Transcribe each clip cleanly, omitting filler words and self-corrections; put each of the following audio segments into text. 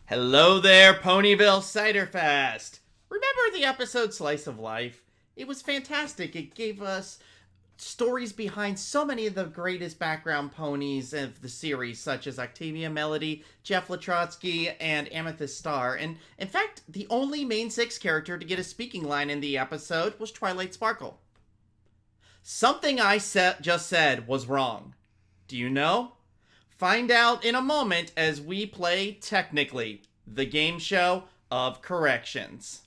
Hello there, Ponyville Ciderfest! Remember the episode Slice of Life? It was fantastic. It gave us stories behind so many of the greatest background ponies of the series, such as Octavia Melody, Jeff Latrotsky, and Amethyst Star. And in fact, the only main six character to get a speaking line in the episode was Twilight Sparkle. Something I just said was wrong. Do you know? Find out in a moment as we play Technically, the game show of corrections.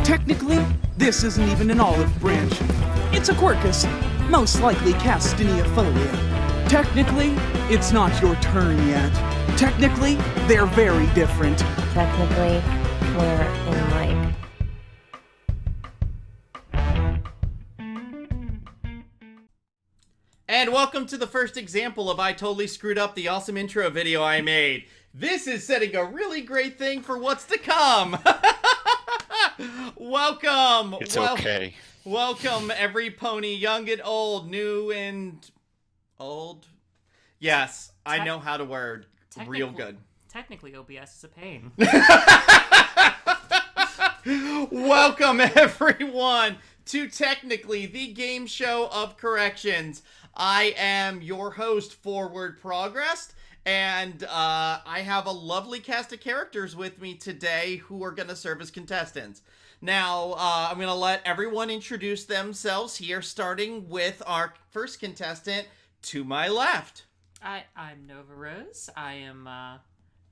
Technically, this isn't even an olive branch. It's a quercus, most likely Castaniafolia. Technically, it's not your turn yet. Technically, they're very different. Technically, we're in like... And welcome to the first example of I totally screwed up the awesome intro video I made. This is setting a really great thing for what's to come. Welcome. It's okay. Welcome, every pony, young and old, new and old. Yes, I know how to word real good. Technically, OBS is a pain. Welcome, everyone, to Technically, the game show of corrections. I am your host, Forward Progress, and I have a lovely cast of characters with me today who are going to serve as contestants. Now, I'm going to let everyone introduce themselves here, starting with our first contestant to my left. I'm Nova Rose. I am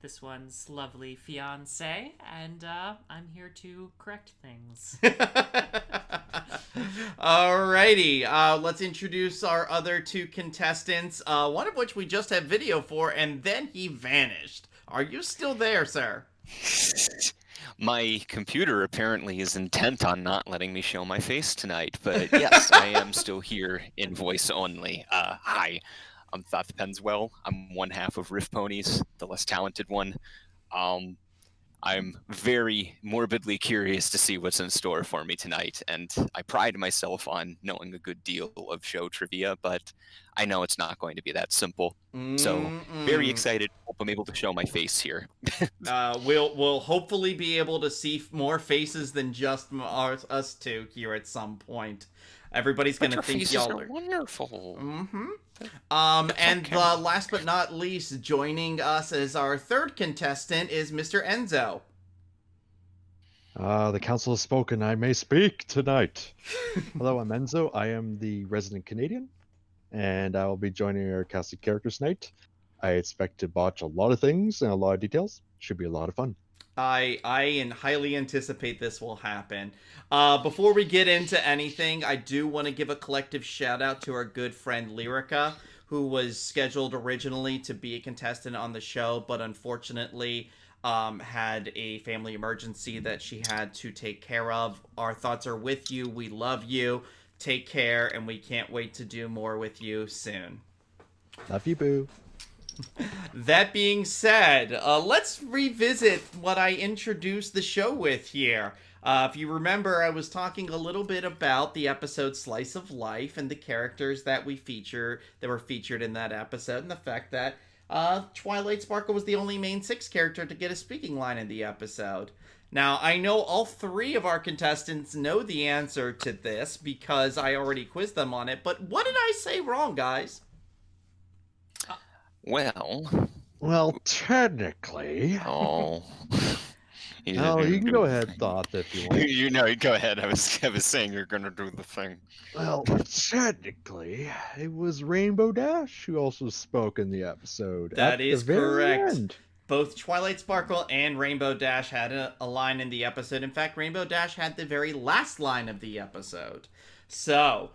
this one's lovely fiance, and I'm here to correct things. Alrighty, let's introduce our other two contestants, one of which we just had video for, and then he vanished. Are you still there, sir? My computer apparently is intent on not letting me show my face tonight, but yes, I am still here in voice only. Hi, I'm Thoth Penswell. I'm one half of Riff Ponies, the less talented one. I'm very morbidly curious to see what's in store for me tonight, and I pride myself on knowing a good deal of show trivia, but I know it's not going to be that simple. So, very excited. Hope I'm able to show my face here. We'll hopefully be able to see more faces than just us two here at some point. Everybody's going to think y'all are wonderful. And last but not least, joining us as our third contestant is Mr. Enzo. The council has spoken. I may speak tonight. Hello, I'm Enzo. I am the resident Canadian, and I will be joining our cast of characters tonight. I expect to botch a lot of things and a lot of details. Should be a lot of fun. I highly anticipate this will happen. Before we get into anything, I do want to give a collective shout out to our good friend Lyrica, who was scheduled originally to be a contestant on the show, but unfortunately had a family emergency that she had to take care of. Our thoughts are with you. We love you. Take care, and we can't wait to do more with you soon. Love you, boo. That being said, let's revisit what I introduced the show with here. If you remember, I was talking a little bit about the episode Slice of Life and the characters that were featured in that episode, and the fact that Twilight Sparkle was the only main six character to get a speaking line in the episode. Now, I know all three of our contestants know the answer to this because I already quizzed them on it, but what did I say wrong, guys? Well, technically. Oh. No, you can go ahead, Thoth, if you want. You know, go ahead. I was saying you're gonna do the thing. Well, technically, it was Rainbow Dash who also spoke in the episode. That is correct. End. Both Twilight Sparkle and Rainbow Dash had a line in the episode. In fact, Rainbow Dash had the very last line of the episode. So,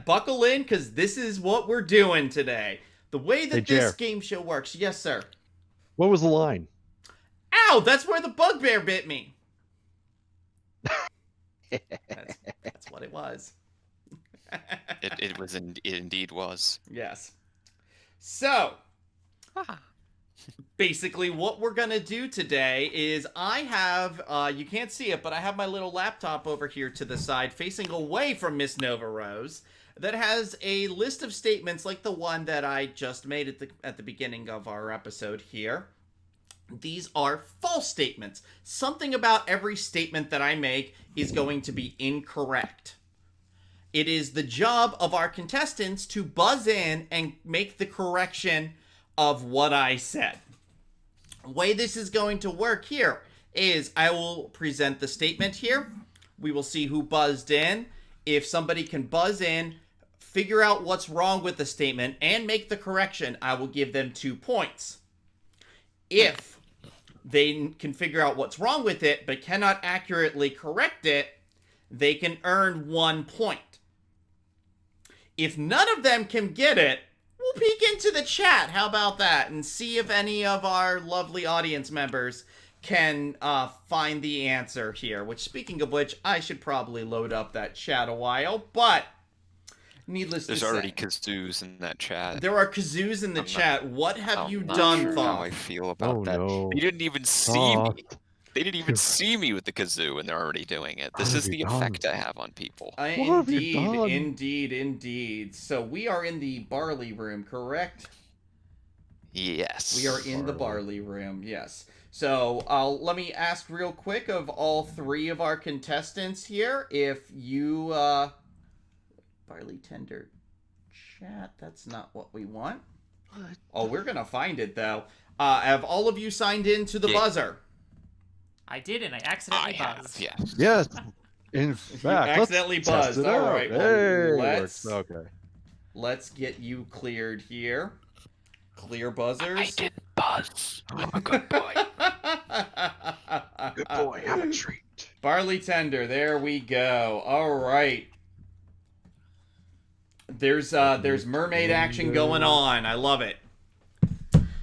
buckle in, because this is what we're doing today. The way that this game show works. Yes, sir. What was the line? Ow, that's where the bugbear bit me. That's what it was. It indeed was. Yes. So, Basically, what we're gonna do today is I have, you can't see it, but I have my little laptop over here to the side, facing away from Miss Nova Rose, that has a list of statements like the one that I just made at the beginning of our episode here. These are false statements. Something about every statement that I make is going to be incorrect. It is the job of our contestants to buzz in and make the correction of what I said. The way this is going to work here is I will present the statement here. We will see who buzzed in. If somebody can buzz in, figure out what's wrong with the statement, and make the correction, I will give them 2 points. If they can figure out what's wrong with it but cannot accurately correct it, they can earn 1 point. If none of them can get it, we'll peek into the chat. How about that? And see if any of our lovely audience members can find the answer here. Which, speaking of which, I should probably load up that chat a while. But, needless to say... There's already kazoos in that chat. There are kazoos in the chat. What have you I'm not done, sure how I Thoth? feel about that. No. They didn't even see me. They didn't even see me with the kazoo, and they're already doing it. This What is have the you done? effect I have on people. What have you done? Indeed. So we are in the barley room, correct? Yes. We are in the barley room, yes. So let me ask real quick of all 3 of our contestants here, if you barley tender chat, that's not what we want. Oh, we're gonna find it though. Have all of you signed in to the buzzer? I did, and I accidentally buzzed. Yes. Yes. In fact, let's accidentally test buzzed. it All out. right, well, Hey, let's- okay. Let's get you cleared here. Clear buzzers. I didn't buzz. I'm a good boy. Good boy, have a treat. Barley tender, there we go. All right. There's mermaid action going on. I love it.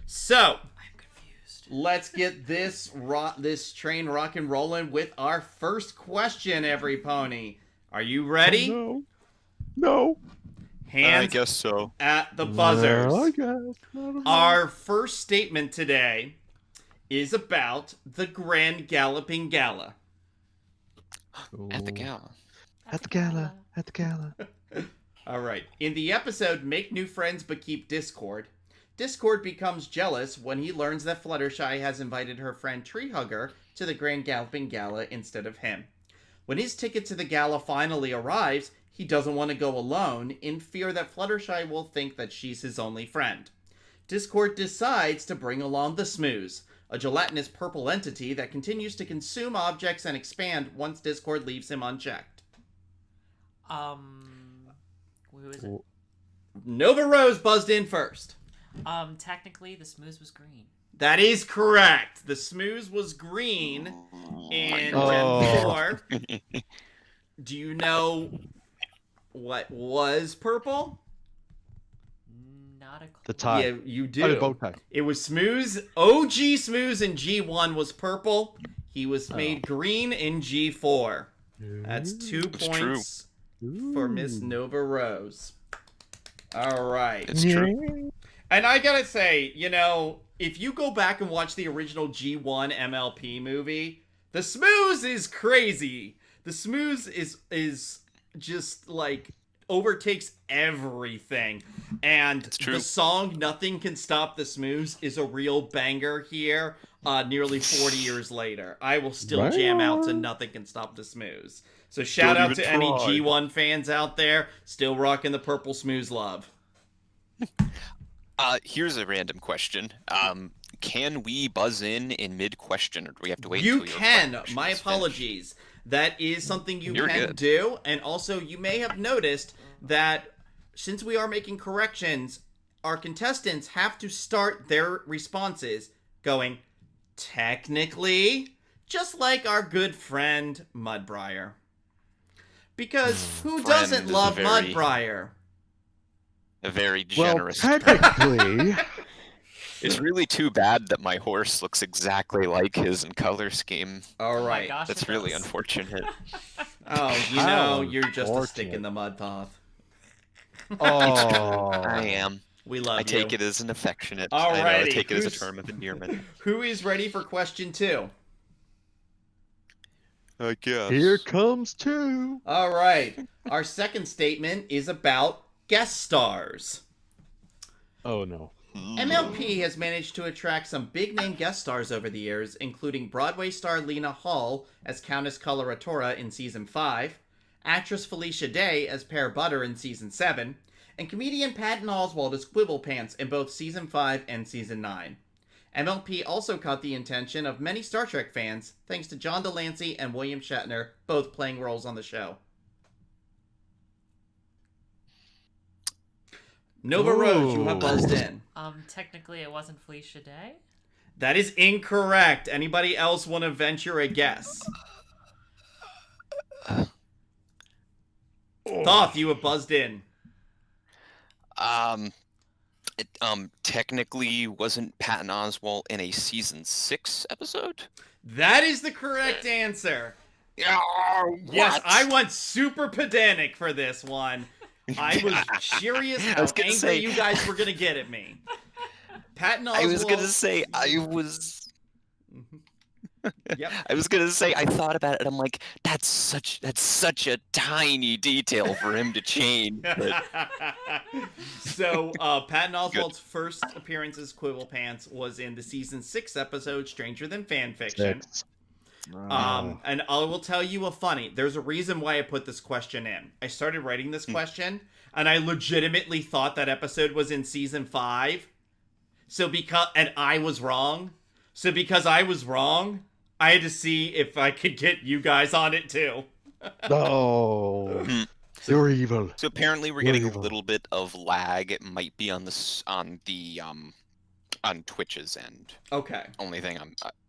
So, I'm confused. let's get this train rock and rolling with our first question, every pony. Are you ready? Oh, no. I Hands guess so. at the buzzers. Well, I guess. I don't know. Our first statement today is about the Grand Galloping Gala. At the Ooh. gala. At the gala. At the gala. All right. In the episode Make New Friends But Keep Discord, Discord becomes jealous when he learns that Fluttershy has invited her friend Treehugger to the Grand Galloping Gala instead of him. When his ticket to the gala finally arrives, he doesn't want to go alone, in fear that Fluttershy will think that she's his only friend. Discord decides to bring along the Smooze, a gelatinous purple entity that continues to consume objects and expand once Discord leaves him unchecked. Who is it? Nova Rose buzzed in first. Technically, the smooze was green. That is correct. The Smooze was green in Oh. Gen 4. Do you know what was purple? Not a clue. The tie. Yeah, you Oh, the do. bow tie. It was Smooze. OG Smooze in G1 was purple. He was made green in G4. That's 2 It's points for Miss Nova Rose. All right. It's true. And I gotta say, if you go back and watch the original G1 MLP movie, the Smooze is crazy. The Smooze is just like overtakes everything. And It's true. the song Nothing Can Stop the Smooze is a real banger here, nearly 40 years later. I will still jam out to Nothing Can Stop the Smooze. So shout Don't out to even any try. G1 fans out there still rocking the purple Smooze love. Here's a random question. Can we buzz in mid-question, or do we have to wait You until your can. question My is apologies. That is something you You're can good. do. And also, you may have noticed that since we are making corrections, our contestants have to start their responses going, technically, just like our good friend Mudbriar. Because who Friend doesn't is a love very- Mudbriar? A very Well, generous. technically, It's really too bad that my horse looks exactly like his in color scheme. All Oh my right. gosh, That's it really does. unfortunate. Oh, How you're just a stick unfortunate. in the mud, Thoth. oh, I am. We love I you. take it as an affectionate. Alrighty, I know, I take it as a who's- term of endearment. Who is ready for question 2? I guess. Here comes 2. All right. Our second statement is about guest stars. Oh no. MLP has managed to attract some big-name guest stars over the years, including Broadway star Lena Hall as Countess Coloratura in Season 5, actress Felicia Day as Pear Butter in Season 7, and comedian Patton Oswalt as Quibblepants in both Season 5 and Season 9. MLP also caught the attention of many Star Trek fans, thanks to John Delancey and William Shatner both playing roles on the show. Nova Rose, you have buzzed in. Technically, it wasn't Felicia Day. That is incorrect. Anybody else want to venture a guess? Thoth, you have buzzed in. Technically, wasn't Patton Oswalt in a season 6 episode? That is the correct answer. Yeah. Yes, I went super pedantic for this one. I was curious how angry you guys were gonna get at me. Patton Oswalt. I was gonna say I was. Yep. I was gonna say I thought about it. And I'm like, that's such a tiny detail for him to change. But... So Patton Oswalt's first appearance as Quibblepants was in the season 6 episode Stranger Than Fanfiction. 6. And I will tell you a funny. There's a reason why I put this question in. I started writing this question, and I legitimately thought that episode was in season 5. And I was wrong. So because I was wrong, I had to see if I could get you guys on it too. Oh, you're evil. So apparently we're getting a little bit of lag. It might be on Twitch's end. Okay. Only thing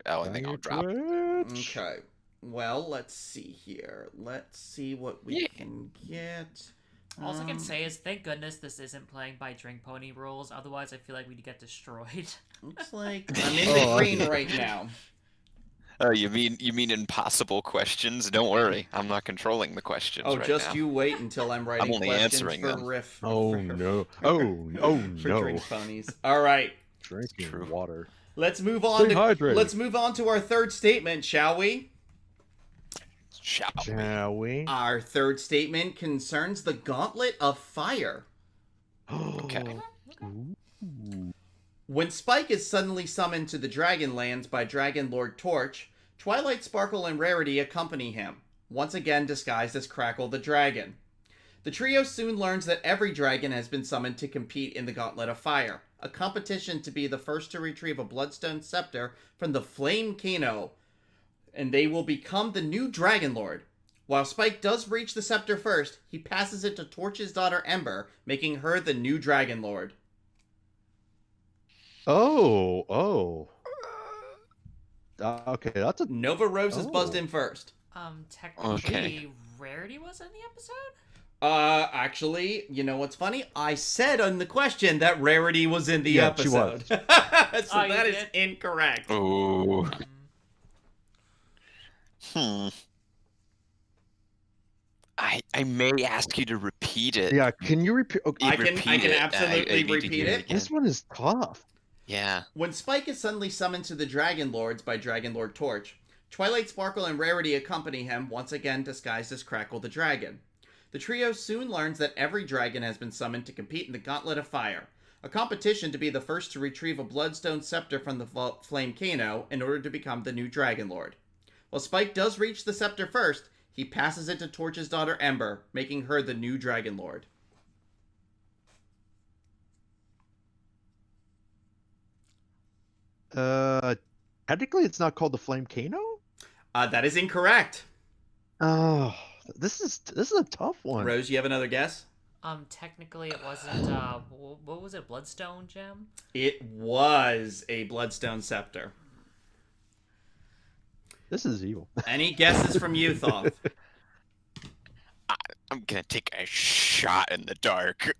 I'll drop. Okay. Well, let's see here. Let's see what we can get. All I can say is, thank goodness this isn't playing by Drink Pony rules. Otherwise, I feel like we'd get destroyed. Looks like I'm in the green right now. Oh, you mean impossible questions? Don't worry, I'm not controlling the questions. Oh, right just now. you wait until I'm writing I'm only questions answering for them. riff. Oh for, no. for- Oh for no. drink ponies. All right. Drinking True. water. Let's move on. Stay hydrated. Let's move on to our third statement, shall we? Shall we? Our third statement concerns the Gauntlet of Fire. Okay. When Spike is suddenly summoned to the Dragonlands by Dragon Lord Torch, Twilight Sparkle and Rarity accompany him, once again disguised as Crackle the Dragon. The trio soon learns that every dragon has been summoned to compete in the Gauntlet of Fire, a competition to be the first to retrieve a Bloodstone Scepter from the Flame Kano, and they will become the new Dragon Lord. While Spike does reach the scepter first, he passes it to Torch's daughter Ember, making her the new Dragon Lord. Oh. Okay, that's a. Nova Rose is buzzed in first. Technically, Okay. Rarity was in the episode? Actually, you know what's funny? I said on the question that Rarity was in the Yeah, she episode. was. So you that is did? incorrect. Oh. I may ask you to repeat it. Yeah, can you repeat? Okay. I can Repeat it. absolutely need to repeat hear it. again. This one is tough. Yeah. When Spike is suddenly summoned to the Dragon Lords by Dragon Lord Torch, Twilight Sparkle and Rarity accompany him, once again disguised as Crackle the Dragon. The trio soon learns that every dragon has been summoned to compete in the Gauntlet of Fire, a competition to be the first to retrieve a Bloodstone Scepter from the Flame Kano in order to become the new Dragon Lord. While Spike does reach the scepter first, he passes it to Torch's daughter Ember, making her the new Dragon Lord. Technically, it's not called the Flame Kano. That is incorrect. Oh, this is a tough one. Rose, you have another guess? Technically it wasn't, what was it, Bloodstone Gem? It was a Bloodstone Scepter. This is evil. Any guesses from you, Thoth? I'm gonna take a shot in the dark.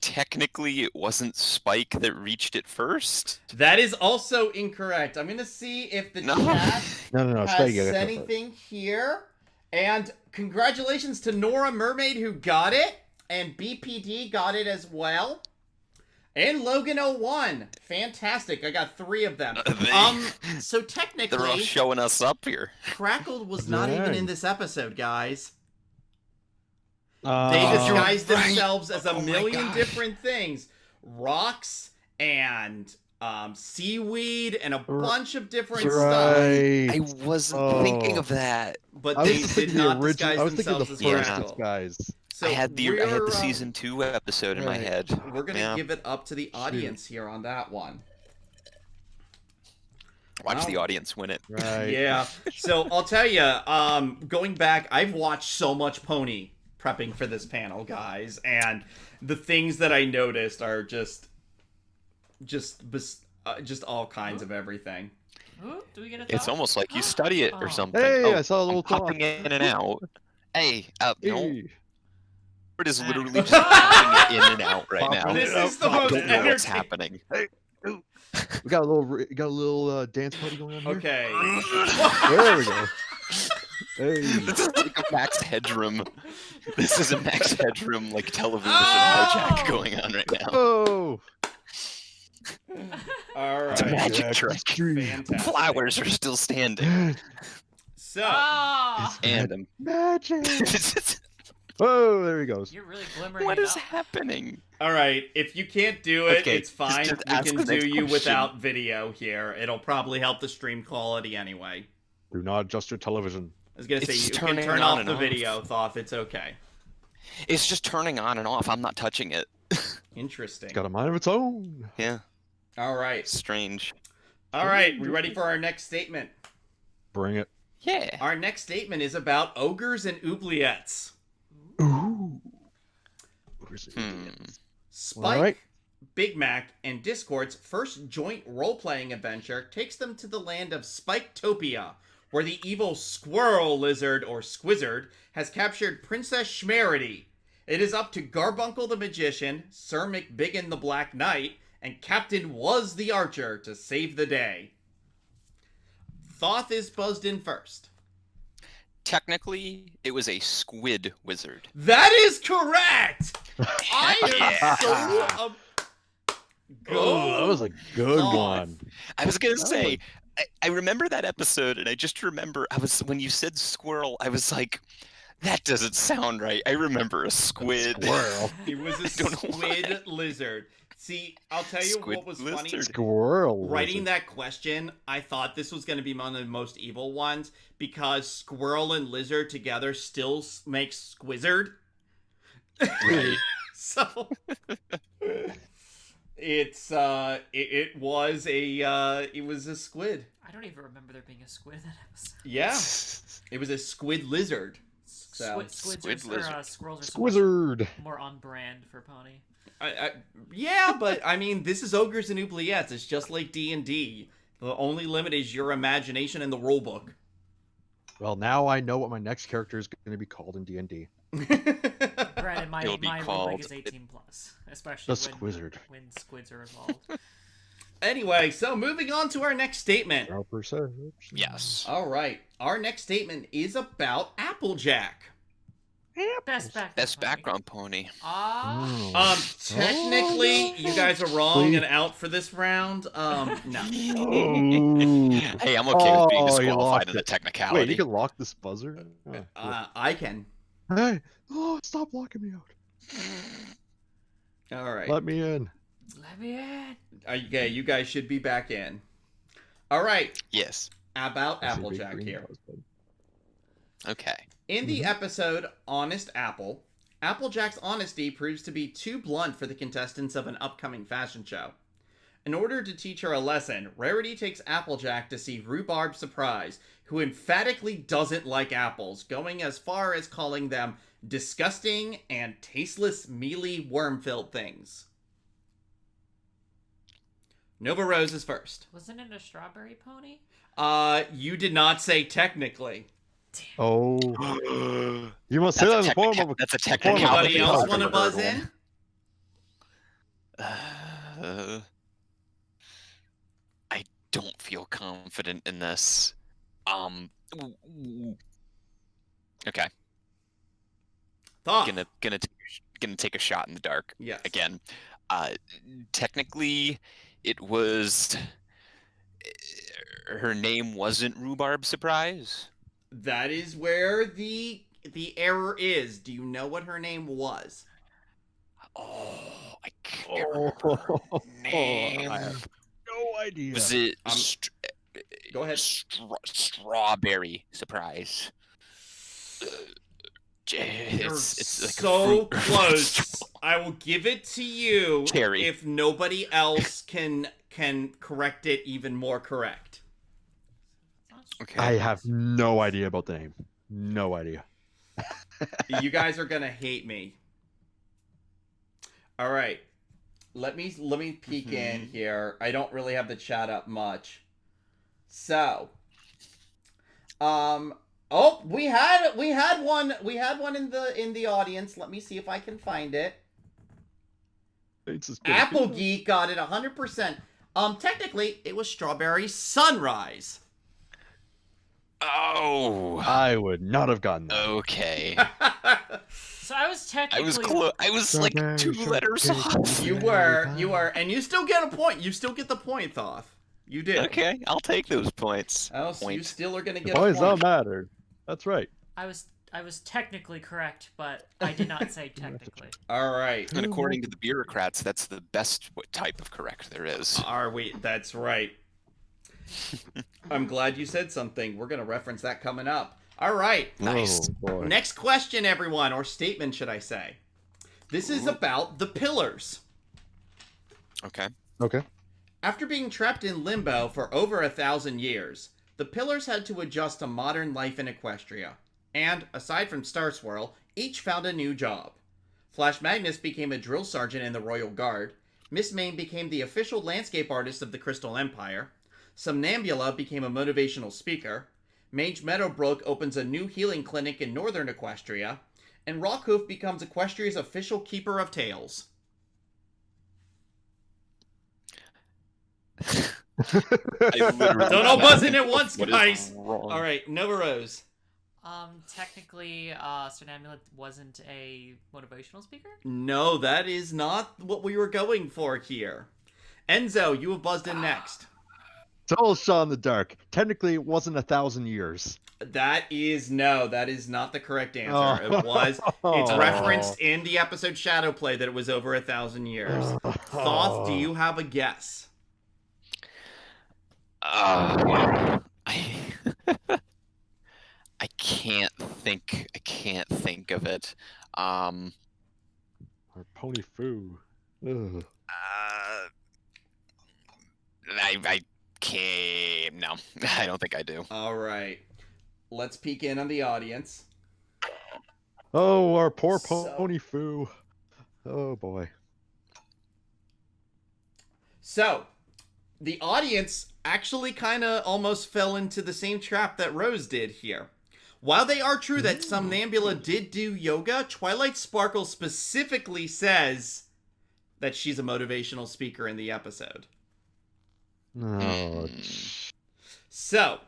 Technically, it wasn't Spike that reached it first. That is also incorrect. I'm gonna see if the No. chat No. has Spike, you gotta go anything here. And congratulations to Nora Mermaid who got it, and BPD got it as well. And Logan01. Fantastic. I got 3 of them. So They're all technically, showing us up here. Crackled was not even Dang. in this episode, guys. They Uh, disguised You're right. themselves as a Oh my million God. different things. Rocks and seaweed and a bunch of different stuff. right. I wasn't thinking Oh. of that. But I was they thinking did the not original. disguise I was thinking the themselves as first Crackle. disguise. So I had the we're, season 2 episode in my right. head. We're gonna Yeah. give it up to the audience here on that one. Watch Wow. the audience win it. Right. Yeah. So I'll tell you, going back, I've watched so much Pony prepping for this panel, guys, and the things that I noticed are just all kinds of everything. Ooh, do we get a It's thought? almost like you study it or Oh. something. Hey, Oh, I saw a little I'm popping thought. in and out. Hey, no, Hey. it is Ah. literally just popping in and out right now. This is the I most don't know what's entertaining. happening. We got a little dance party going on here. Okay. There we go. Hey. This is like a Max Headroom. This is a Max Headroom like television Oh! hijack going on right now. Oh. All It's a right. magic Jack trick. Street. Fantastic. Flowers are still standing. So, Ah! And Magic. Oh, there he goes. You're really glimmering what it is up. happening? all right. If you can't do it, Okay, it's fine. just We ask can the do next you question. without video here. It'll probably help the stream quality anyway. Do not adjust your television. I was gonna It's say you can turning turn on off and the off. video, Thoth. It's okay. It's just turning on and off. I'm not touching it. Interesting. It's got a mind of its own. Yeah, All right. it's strange. All right. We ready for our next statement? Bring it. Yeah. Our next statement is about ogres and oubliettes. Ooh. Where's it? Spike, Alright. Big Mac, and Discord's first joint role-playing adventure takes them to the land of Spiketopia, where the evil squirrel lizard, or Squizzard, has captured Princess Schmerity. It is up to Garbuncle the Magician, Sir McBiggin the Black Knight, and Captain Was the Archer to save the day. Thoth is buzzed in first. Technically, it was a squid wizard. That is correct! I am Yeah. so... Oh, that was a good Thoth. one. I was gonna That say, I remember that episode, and I just remember when you said squirrel, I was like, that doesn't sound right. I remember a squid. Squirrel. It was a I don't know squid why. lizard. See, I'll tell you Squid what was funny. lizard. Squirrel. Writing lizard. that question, I thought this was going to be one of the most evil ones because squirrel and lizard together still makes squizzard. Right. So it was a squid. I don't even remember there being a squid in that episode. Yeah, it was a squid lizard. Squids Squid or lizard. squirrels are so much Squizzard. more on brand for Pony. Yeah, but I mean, this is ogres and oubliettes. It's just like D&D. The only limit is your imagination and the rulebook. Well, now I know what my next character is going to be called in D&D. Granted, my It'll be rule called- break is 18 plus, especially The Squizzard. when squids are involved. Anyway, so moving on to our next statement. No perception. Yes. All right, our next statement is about Applejack. Best Background pony. Ah, Oh. Technically, you guys are wrong and out for this round. No. Oh. Hey, I'm okay with being Oh, you disqualified lost in the it. technicality. Wait, you can lock this buzzer? Oh, cool. I can. Hey! Oh, stop locking me out. All right. Let me in. let me in. Okay, you guys should be back in. All right, Yes. about I see big Applejack green here. buzz. Okay. In the episode Honest Apple, Applejack's honesty proves to be too blunt for the contestants of an upcoming fashion show. In order to teach her a lesson, Rarity takes Applejack to see Rhubarb Surprise, who emphatically doesn't like apples, going as far as calling them disgusting and tasteless, mealy, worm-filled things. Nova Rose is first. Wasn't it a strawberry pony? You did not say technically. Oh. You must say that in the form of a... That's a form of a- Anybody technicality. else Oh, want to buzz in? I don't feel confident in this. Okay. Thought. Gonna take a shot in the dark Yes. again. Uh, technically, it was. Her name wasn't Rhubarb Surprise. That is where the error is. Do you know what her name was? Oh, I can't Oh, remember her name. I have no idea. Was it Go ahead. Strawberry Surprise? You're It's like so a fruit. close. I will give it to you Cherry. if nobody else can correct it even more correct. Okay. I have no idea about the name. No idea. You guys are gonna hate me. All right, let me peek in here. I don't really have the chat up much. So, oh, we had one in the audience. Let me see if I can find it. It's as good as Apple good. Geek got it 100%. Technically, it was Strawberry Sunrise. Oh. I would not have gotten that. Okay. So I was technically. I was close. I was like Strawberry 2 letters shortcake. off. You were, and you still get a point. You still get the point, Thoth. You did. Okay, I'll take those points. Oh, so you Point. still are gonna The get a points don't point. matter. That's right. I was technically correct, but I did not say technically. All right. And according to the bureaucrats, that's the best type of correct there is. Are we? That's right. I'm glad you said something. We're gonna reference that coming up. All right. Nice. Oh, boy. Next question, everyone, or statement, should I say? This is about the Pillars. Okay. Okay. After being trapped in limbo for over 1,000 years, the Pillars had to adjust to modern life in Equestria. And, aside from Star Swirl, each found a new job. Flash Magnus became a drill sergeant in the Royal Guard. Miss Mayne became the official landscape artist of the Crystal Empire. Somnambula became a motivational speaker. Mage Meadowbrook opens a new healing clinic in northern Equestria. And Rockhoof becomes Equestria's official keeper of tales. I literally Don't all buzz in at once, What is guys! wrong? All right, Nova Rose. Technically, Somnambula wasn't a motivational speaker. No, that is not what we were going for here. Enzo, you have buzzed in next. Total shot in the dark. Technically, it wasn't 1,000 years. That is not the correct answer. Oh. It was. It's Oh. referenced in the episode Shadowplay that it was over 1,000 years. Thoth, do you have a guess? I can't think. I can't think of it. Or Pony Foo. Ugh. I can't. No, I don't think I do. All right. Let's peek in on the audience. Oh, our poor So- Pony Foo. Oh boy. So, the audience actually kind of almost fell into the same trap that Rose did here. While they are true that Somnambula did do yoga, Twilight Sparkle specifically says that she's a motivational speaker in the episode. Oh, So,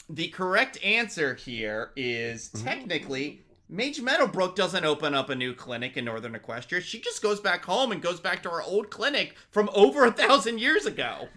the correct answer here is technically Mage Meadowbrook doesn't open up a new clinic in Northern Equestria. She just goes back home and goes back to her old clinic from over 1,000 years ago.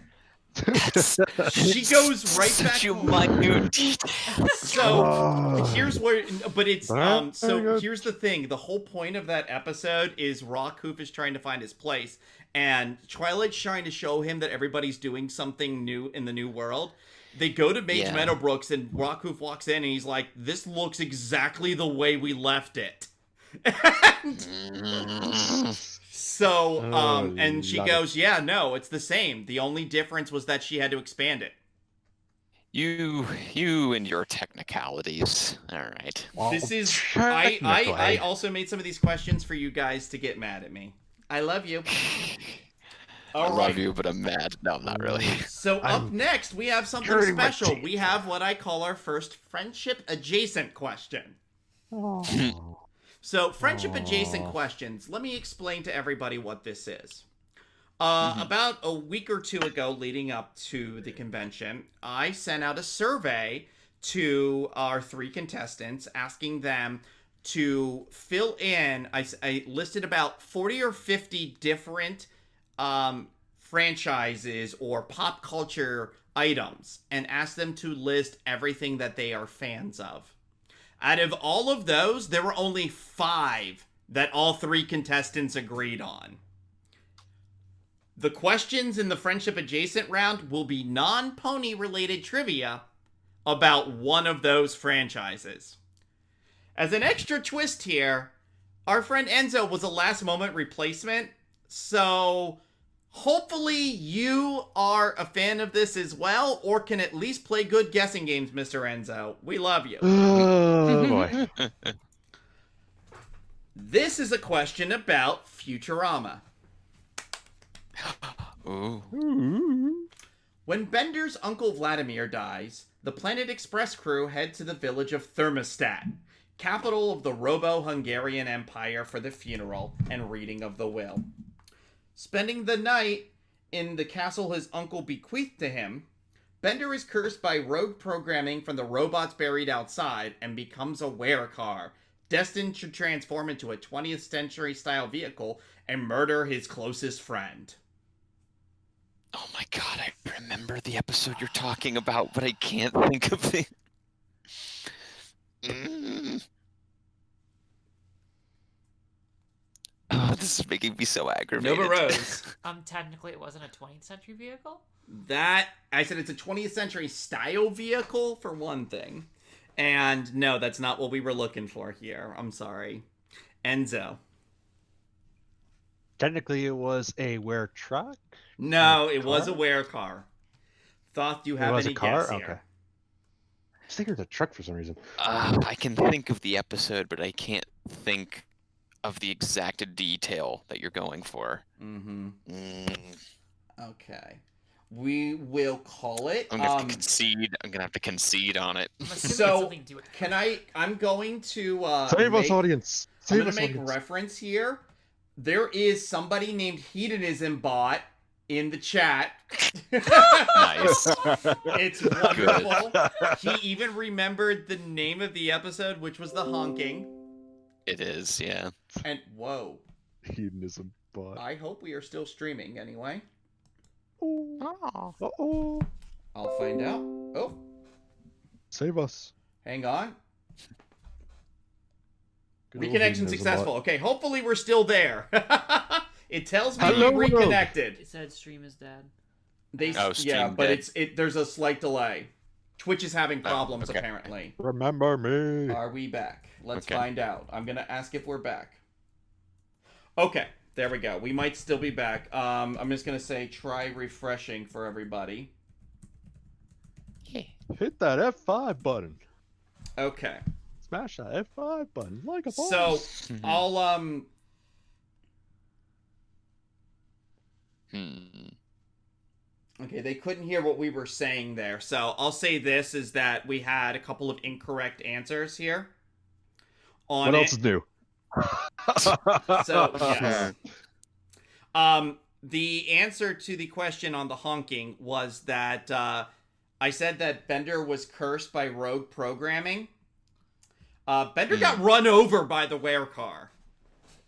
She goes right back Such a home. minute detail. So Oh. here's where, but it's Very so good. here's the thing. The whole point of that episode is Rockhoof is trying to find his place, and Twilight's trying to show him that everybody's doing something new in the new world. They go to Mage Yeah. Meadowbrooks, and Rockhoof walks in, and he's like, "This looks exactly the way we left it." And so, Oh, and she love it. goes, "Yeah, no, it's the same. The only difference was that she had to expand it." You and your technicalities. All right. Well, This is I technically. also made some of these questions for you guys to get mad at me. I love you. I All love right. you, but I'm mad. No, I'm not really. So up I'm next we have something hurting my special. teeth. We have what I call our first friendship adjacent question. Oh. So friendship adjacent Aw. questions. Let me explain to everybody what this is. Mm-hmm. About a week or two ago, leading up to the convention, I sent out a survey to our 3 contestants asking them to fill in. I listed about 40 or 50 different franchises or pop culture items and ask them to list everything that they are fans of. Out of all of those, there were only 5 that all 3 contestants agreed on. The questions in the Friendship Adjacent round will be non-pony related trivia about one of those franchises. As an extra twist here, our friend Enzo was a last moment replacement, so hopefully you are a fan of this as well, or can at least play good guessing games, Mr. Enzo. We love you. Oh boy. This is a question about Futurama. Ooh. When Bender's Uncle Vladimir dies, the Planet Express crew head to the village of Thermostat, capital of the Robo-Hungarian Empire, for the funeral and reading of the will. Spending the night in the castle his uncle bequeathed to him, Bender is cursed by rogue programming from the robots buried outside and becomes a werecar, destined to transform into a 20th century style vehicle and murder his closest friend. Oh my god, I remember the episode you're talking about, but I can't think of it. Oh, this is making me so aggravated. Nova Rose. Technically, it wasn't a 20th century vehicle. I said it's a 20th century style vehicle, for one thing. And no, that's not what we were looking for here. I'm sorry. Enzo. Technically, it was a were truck. No, it was a werecar. Thought you have any guess here? Okay. I was thinking it was a truck for some reason. I can think of the episode, but I can't think of the exact detail that you're going for. Mm-hmm. Okay. We will call it. I'm gonna have to concede. I'm gonna have to concede on it. I'm assuming So, it's something to do with I'm going to Save us, audience. I'm Save going us, to make audience. reference here. There is somebody named Hedonism Bot in the chat. Nice. It's wonderful. He even remembered the name of the episode, which was the honking. It is, yeah. And whoa, Hedonism bot. I hope we are still streaming anyway. Oh. Uh-oh. I'll find out. Oh, Save us. hang on. Good old Reconnection Hedonism successful. bot. Okay, hopefully we're still there. It tells me Hello, we world. reconnected. It said stream is dead. Oh, stream yeah, but dead. there's a slight delay. Twitch is having problems okay. apparently. Remember me. Are we back? Let's Okay. find out. I'm gonna ask if we're back. Okay, there we go. We might still be back. I'm just gonna say try refreshing for everybody. Hit that F5 button. Okay, Smash that F5 button like a boss. so I'll Okay, they couldn't hear what we were saying there. So I'll say this is that we had a couple of incorrect answers here. On What else is new? So, yes. The answer to the question on the honking was that I said that Bender was cursed by rogue programming. Bender got run over by the werecar.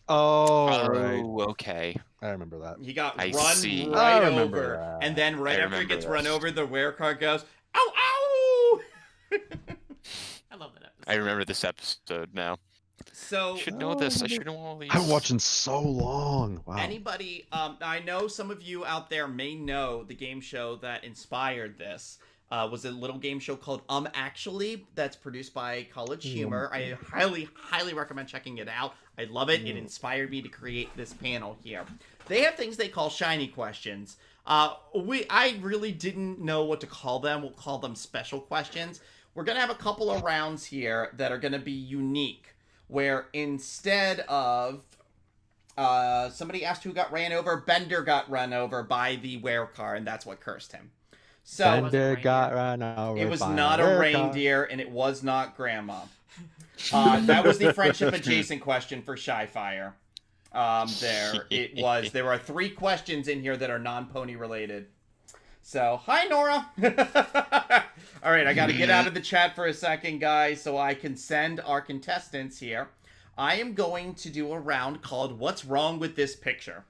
Oh, right. Okay. I remember that. He got I run see. right I remember over. that. And then right I after he remember gets that. run over, the werecar goes, ow, ow! I love that episode. I remember this episode now. So, I should know this. I should know all these. I've been watching so long. Wow. anybody, I know some of you out there may know the game show that inspired this. Was a little game show called Actually, that's produced by College Humor. I highly recommend checking it out. I love it. It inspired me to create this panel here. They have things they call shiny questions. I really didn't know what to call them. We'll call them special questions. We're going to have a couple of rounds here that are going to be unique, where instead of somebody asked who got ran over, Bender got run over by the werecar, and that's what cursed him. So Bender got run over. it was by not a werecar. reindeer, and it was not Grandma. That was the friendship adjacent question for Shyfire. There are 3 questions in here that are non-pony related. So, hi Nora! Alright, I gotta get out of the chat for a second, guys, so I can send our contestants here. I am going to do a round called What's Wrong with This Picture?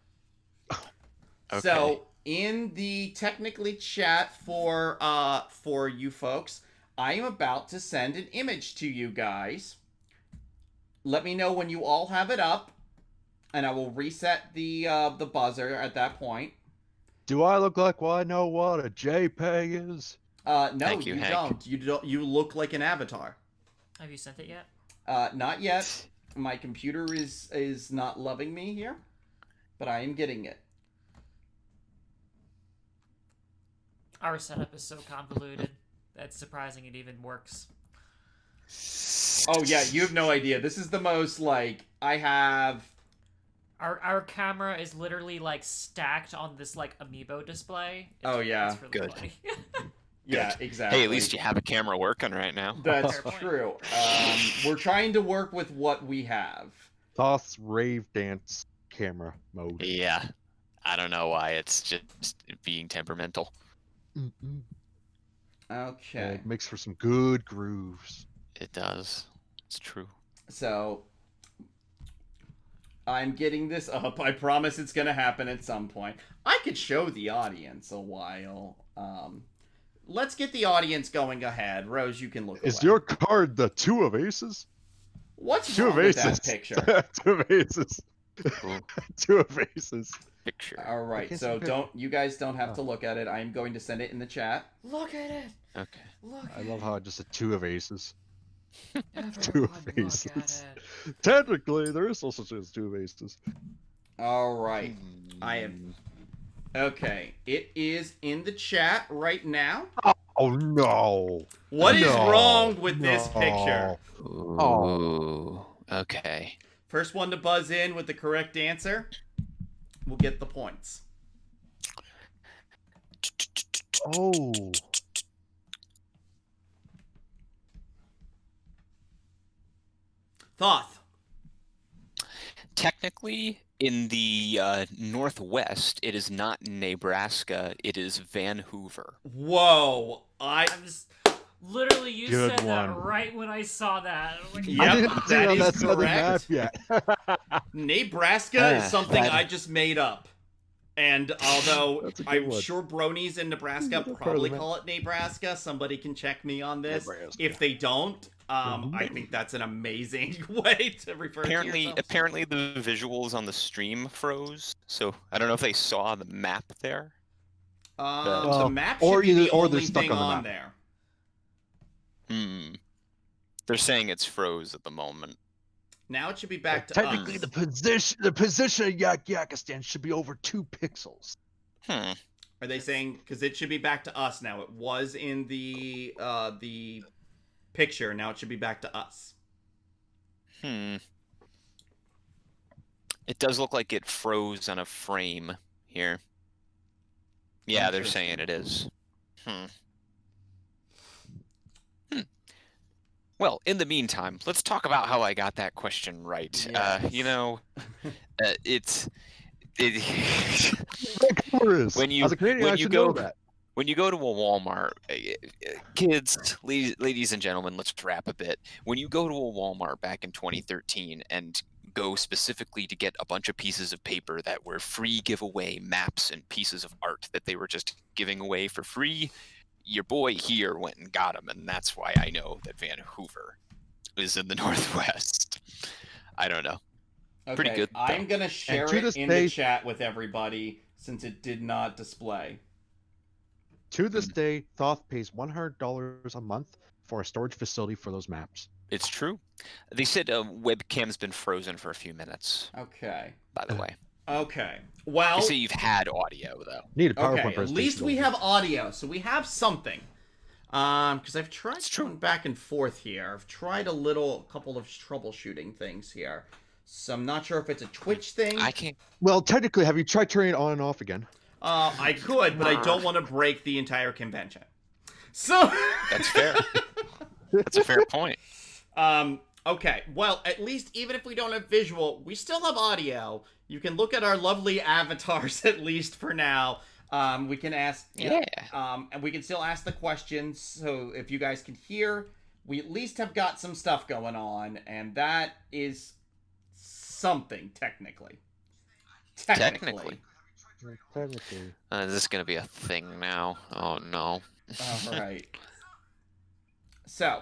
So in the technically chat for you folks, I am about to send an image to you guys. Let me know when you all have it up, and I will reset the buzzer at that point. Do I look like I know what a JPEG is? No, Thank you, you Hank. don't. You don't. You look like an avatar. Have you sent it yet? Not yet. My computer is not loving me here, but I am getting it. Our setup is so convoluted. That's surprising it even works. Oh yeah, you have no idea. This is the most like I have. Our camera is literally like stacked on this like amiibo display. Oh, yeah. It's really Good. funny. Yeah, exactly. Hey, at least you have a camera working right now. That's Fair point. true. We're trying to work with what we have. Thoth's rave dance camera mode. Yeah. I don't know why. It's just being temperamental. Okay. It makes for some good grooves. It does. It's true. So I'm getting this up. I promise it's gonna happen at some point. I could show the audience a while. Let's get the audience going ahead. Rose, you can look Is away. your card the two of aces? What's Two wrong of with aces. that picture? Two of aces. Cool. Two of aces. Picture. All right, can't so see you guys don't have to look at it. I am going to send it in the chat. Look at it. Okay. Look I at love how just a two of aces. it. two Everyone look faces. at it. Technically, there is no such thing as two of aces. All right. I am. Okay, it is in the chat right now. Oh no! What is No, wrong with this no. picture? Ooh. Okay. First one to buzz in with the correct answer will get the points. Oh. Thoth. Technically, in the northwest, it is not Nebraska. It is Vancouver. Whoa. I'm just literally you Good said that one. right when I saw that. I'm like, Yep, I didn't see that it on is that southern map correct. yet. Nebraska is something that- I just made up. And although That's a good I'm one. sure bronies in Nebraska That's part of probably the map. call it Nebraska, somebody can check me on this. Nebraska. If they don't, I think that's an amazing way to refer to yourself. Apparently, the visuals on the stream froze. So I don't know if they saw the map there. The Well, map or should be the either- or they're only stuck thing on the on map. there. They're saying it's froze at the moment. Now it should be back to Technically, us. the position of Yakistan should be over 2 pixels. Are they saying because it should be back to us now? It was in the picture. Now it should be back to us. It does look like it froze on a frame here. Yeah, they're saying it is. Well, in the meantime, let's talk about how I got that question right. Yes. It's When you- As a Canadian, when I you should go- know that. when you go to a Walmart, kids, ladies and gentlemen, let's wrap a bit. When you go to a Walmart back in 2013 and go specifically to get a bunch of pieces of paper that were free giveaway maps and pieces of art that they were just giving away for free, your boy here went and got them, and that's why I know that Vancouver is in the Northwest. I don't know. Okay, Pretty good, though. I'm gonna share to it this in day- the chat with everybody since it did not display. To this day, Thoth pays $100 a month for a storage facility for those maps. It's true. They said webcam's been frozen for a few minutes, Okay. by the way. Okay. Well, They say you've had audio, though. Need a PowerPoint okay. At presentation. least we have audio, so we have something. Because I've tried It's true. going back and forth here. I've tried a couple of troubleshooting things here. So I'm not sure if it's a Twitch thing. I can't. Well, technically, have you tried turning it on and off again? I could, but I don't want to break the entire convention. So That's fair. That's a fair point. Okay. Well, at least even if we don't have visual, we still have audio. You can look at our lovely avatars at least for now. We can ask. And we can still ask the questions. So if you guys can hear, we at least have got some stuff going on, and that is something technically. Technically. Technically. Is this gonna be a thing now? Oh no. All right. So,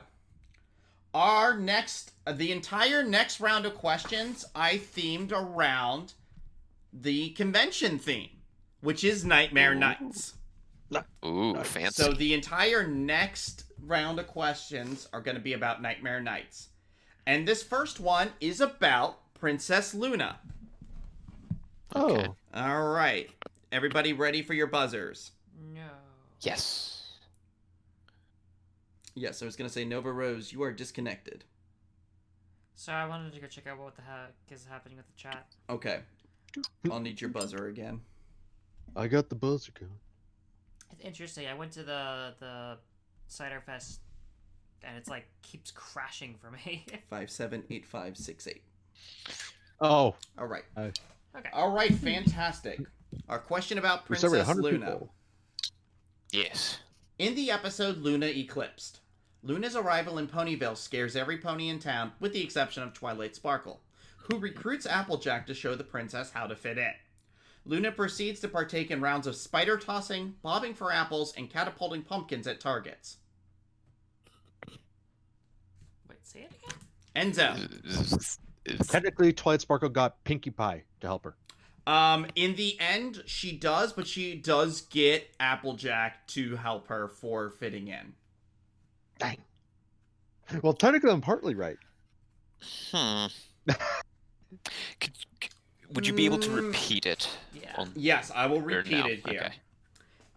the entire next round of questions I themed around the convention theme, which is Nightmare Nights. Ooh, fancy. So the entire next round of questions are going to be about Nightmare Nights. And this first one is about Princess Luna. Okay. Oh. All right. Everybody ready for your buzzers? No. Yes. Yes, I was going to say, Nova Rose, you are disconnected. So I wanted to go check out what the heck is happening with the chat. Okay. I'll need your buzzer again. I got the buzzer going. It's interesting. I went to the Ciderfest, and it's like keeps crashing for me. 578568. Oh. All right. Okay. All right, fantastic. Our question about We surveyed Princess 100 Luna. people. Yes. In the episode Luna Eclipsed, Luna's arrival in Ponyville scares every pony in town, with the exception of Twilight Sparkle, who recruits Applejack to show the princess how to fit in. Luna proceeds to partake in rounds of spider tossing, bobbing for apples, and catapulting pumpkins at targets. Wait, say it again? Enzo. Technically, Twilight Sparkle got Pinkie Pie to help her. In the end, she does, but she does get Applejack to help her for fitting in. Dang. Well, technically, I'm partly right. Would you be able to repeat it? Yeah. Yes, I will Or repeat no? it here. Okay.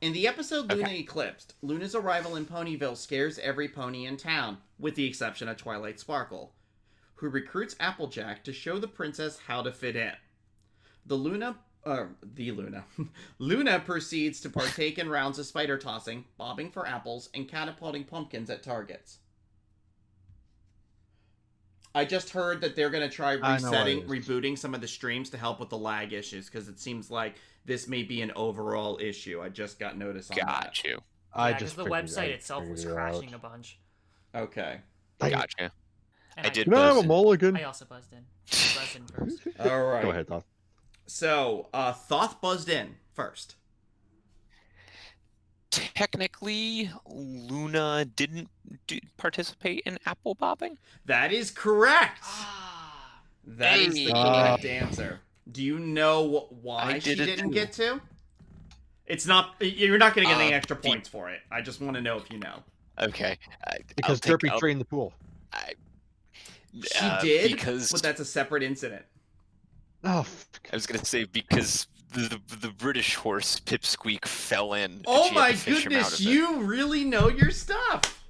In the episode Luna Okay. Eclipsed, Luna's arrival in Ponyville scares every pony in town, with the exception of Twilight Sparkle, who recruits Applejack to show the princess how to fit in. Luna proceeds to partake in rounds of spider tossing, bobbing for apples, and catapulting pumpkins at targets. I just heard that they're going to try I know what it is. rebooting some of the streams to help with the lag issues, because it seems like this may be an overall issue. I just got notice on Got you. I Yeah, just the figured website I'd itself was figure it out. crashing a bunch. that. Okay. Dang it. Got you. And I did Can I have buzz a in. mulligan? I also buzzed in. I buzzed in first. All right. Go ahead, Thoth. So, Thoth buzzed in first. Technically, Luna didn't participate in apple bobbing. That is correct. Ah. That is the Hey. correct answer. Do you know why I she did it didn't too. get to? It's not. You're not going to get any extra the- points for it. I just want to know if you know. Okay. Because Derpy trained the pool. She did, because but that's a separate incident. Oh, I was gonna say because the British horse Pipsqueak fell in. and Oh she had my to fish him out goodness, of it. you really know your stuff.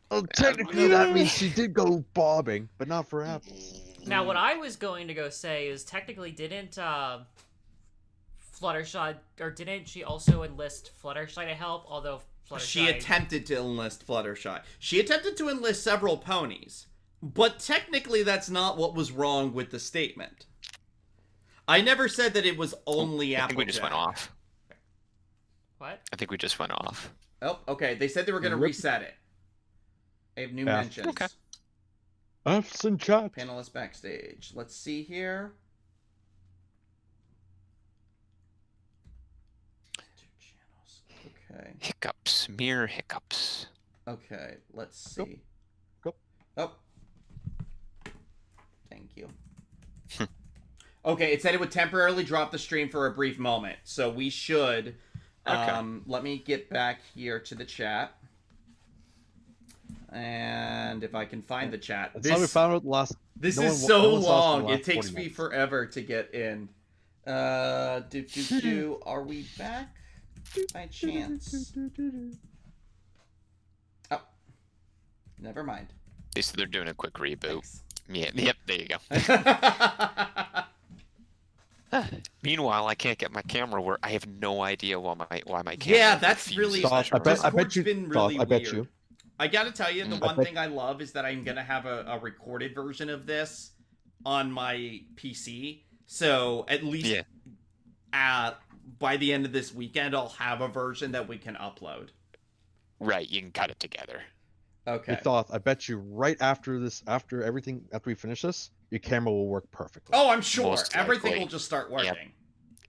well, technically that means she did go bobbing, but not for apples. Now, what I was going to go say is technically didn't Fluttershy, or didn't she also enlist Fluttershy to help? Although Fluttershy... She attempted to enlist Fluttershy. She attempted to enlist several ponies, but technically that's not what was wrong with the statement. I never said that it was only I Applejack. think we just went off. What? I think we just went off. Oh, okay. They said they were going to Rip. reset it. I have new Yeah. mentions. Okay. F's in chat. Panelist backstage. Let's see here. 2 channels. Okay. Hiccups, mere hiccups. Okay. Let's Go. see. Go. Oh. Thank you. Okay, it said it would temporarily drop the stream for a brief moment. So we should. Okay. Let me get back here to the chat. And if I can find the chat. That's how we found out last. This no is one- so no one's lost in the long. It last takes 40 me minutes. forever to get in. Are we back by chance? Oh, never mind. They said they're doing a quick reboot. Thanks. Yeah. Yep. There you go. Meanwhile, I can't get my camera where I have no idea why my camera. Yeah, that's really. Thoth, I bet Discord's you. been Thoth, really I bet weird. you. I gotta tell you, the Mm. one I bet- thing I love is that I'm gonna have a recorded version of this on my PC. So at least by the end of this weekend, I'll have a version that we can upload. Right. You can cut it together. Okay. Hey, Thoth, I bet you right after this, after everything, after we finish this, your camera will work perfectly. Oh, I'm sure Most everything likely. will just start Yep. working.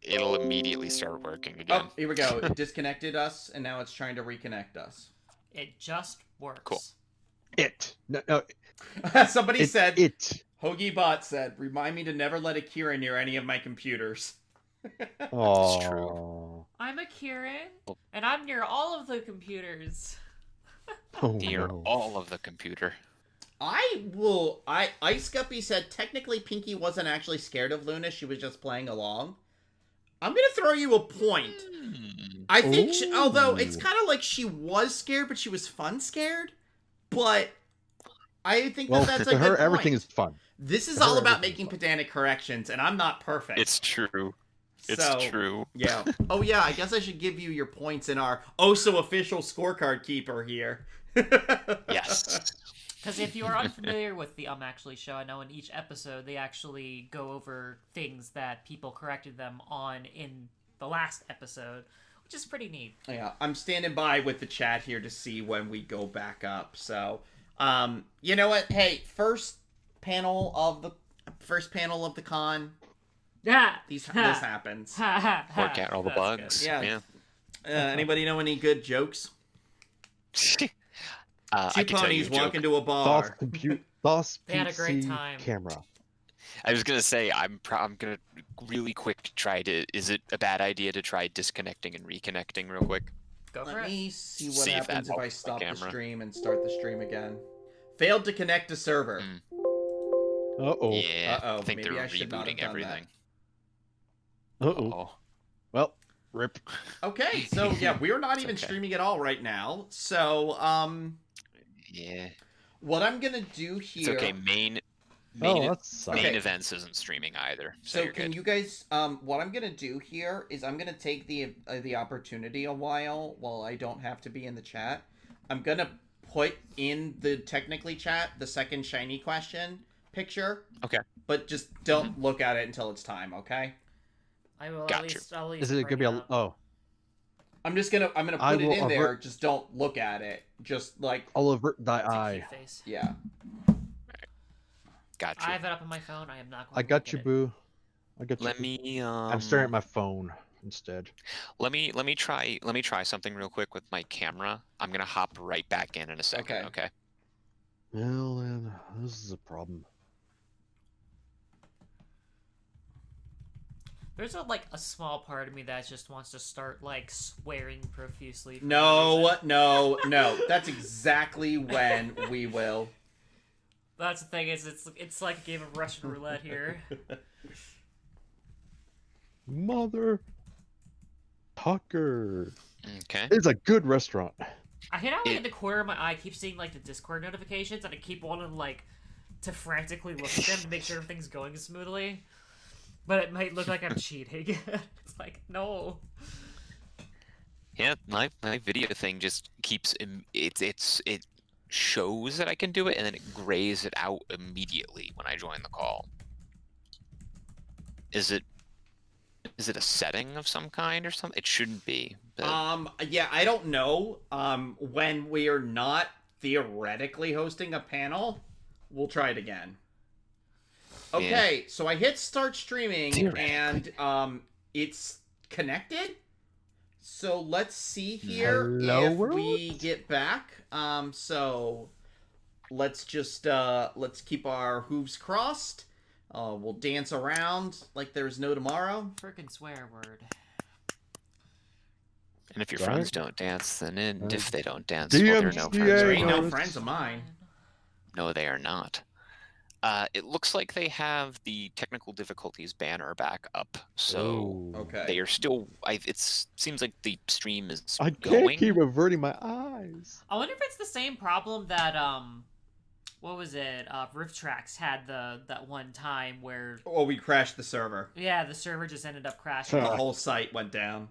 it'll immediately start working again. Oh, here we go. It disconnected us, and now it's trying to reconnect us. It just works. Cool. No, Somebody said, it. Hoagie Bot said, remind me to never let Akira near any of my computers. Oh, true. I'm a Kieran, and I'm near all of the computers. Oh, Near no. all of the computer. Ice Guppy said technically Pinky wasn't actually scared of Luna, she was just playing along. I'm gonna throw you a point. I think, although it's kind of like she was scared, but she was fun scared. But I think Well, that's a to good her, point. everything is fun. This is to her, all about everything's making fun. pedantic corrections, and I'm not perfect. It's true. It's So, true. Yeah. Oh yeah, I guess I should give you your points in our so official scorecard keeper here. Yes. Because if you are unfamiliar with the Actually show, I know in each episode they actually go over things that people corrected them on in the last episode, which is pretty neat. Yeah, I'm standing by with the chat here to see when we go back up. So, you know what? Hey, first panel of the con. Yeah. This happens. Work out all the That's bugs. good. Yeah. Anybody know any good jokes? I Two can tell you ponies a joke. walk into a bar. DOS They had a great PC time. camera. I was gonna say I'm gonna really quick try to. Is it a bad idea to try disconnecting and reconnecting real quick? Go for Let it. me see what See if that happens if I helps the stop the camera. stream and start the stream again. Failed to connect to server. Uh-oh. Yeah. Uh-oh, I think maybe they're I should not have rebooting done everything. Uh-oh. Oh. Well, rip. Okay, so yeah, we're not It's even okay. streaming at all right now. So, Yeah. what I'm gonna do It's here. okay. Main Oh, that sucks. main Okay. events isn't streaming either. So, So you're can good. you guys, what I'm gonna do here is I'm gonna take the opportunity while I don't have to be in the chat. I'm gonna put in the technically chat the second shiny question picture. Okay. But just don't look at it until it's time, okay? I will Got at you. least. I'll at least Is it bring gonna be a... up. Oh. I'm gonna I put it will in there. avert- Just don't look at it. Just like, I'll avert thy It's a eye. cute face. yeah. Gotcha. I have it up on my phone. I am not going I to got look you, at it. boo. I got you. Let me. I'm staring at my phone instead. Let me try something real quick with my camera. I'm gonna hop right back in a second. Okay. Okay. Well, then, this is a problem. There's a small part of me that just wants to start swearing profusely. for No, no reason. no. That's exactly when we will. That's the thing it's like a game of Russian roulette here. Mother Tucker. Okay. It's a good restaurant. I hit out in the corner of my eye. I keep seeing the Discord notifications, and I keep wanting to frantically look at them to make sure everything's going smoothly. But it might look like I'm cheating. It's like, no. Yeah, my video thing just keeps it shows that I can do it, and then it grays it out immediately when I join the call. Is it a setting of some kind or something? It shouldn't be. But... Yeah, I don't know. When we are not theoretically hosting a panel, we'll try it again. Okay, so I hit start streaming and it's connected. So let's see here Hello, if world? we get back. So let's just let's keep our hooves crossed. We'll dance around like there's no tomorrow. Frickin' swear word. And if your Right. friends don't dance, then if they don't dance, DMCA well, they're no friends. There of ain't mine. no noticed. friends of mine. No, they are not. It looks like they have the technical difficulties banner back up, so Oh. Okay. they are still. It seems like the stream is I can't going. keep averting my eyes. I wonder if it's the same problem that what was it? Rift Tracks had that one time where Oh, we crashed the server. the server just ended up crashing. The Huh. whole site went down.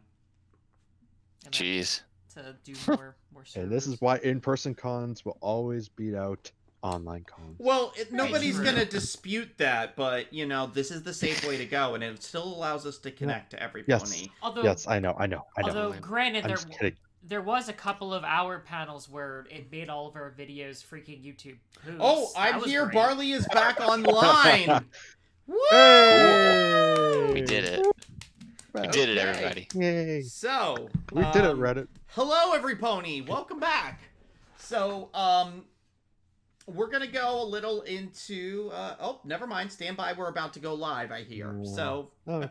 And then Jeez. to do more servers. And this is why in-person cons will always beat out online cons. Well, nobody's true. gonna dispute that, but this is the safe way to go, and it still allows us to connect to every Yes. pony. Although, Yes, I know. although granted, I'm just kidding. there was a couple of our panels where it made all of our videos freaking YouTube poops. Oh, That I'm was here. great. Barley is back online. Woo! Hey! We did it. We did it, Okay. everybody. Yay! So We did it, Reddit. Hello, everypony. Welcome back. So, we're gonna go a little into. Oh, never mind. Stand by. We're about to go live. I hear. So, Oh,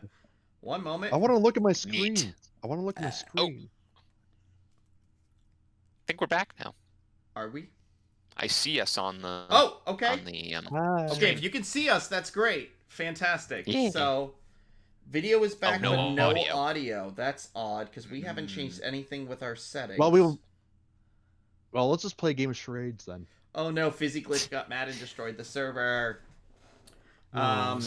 one moment. I want to look at my screen. Neat. I want to look at my screen. I think we're back now. Are we? I see us on the. Oh, okay. On the. Hi. Okay, if you can see us, that's great. Fantastic. Yeah. So, video is back, no but no audio. audio. That's odd because we haven't changed anything with our settings. Well, let's just play a game of charades then. Oh no, Fizzy Glitch got mad and destroyed the server. Oh.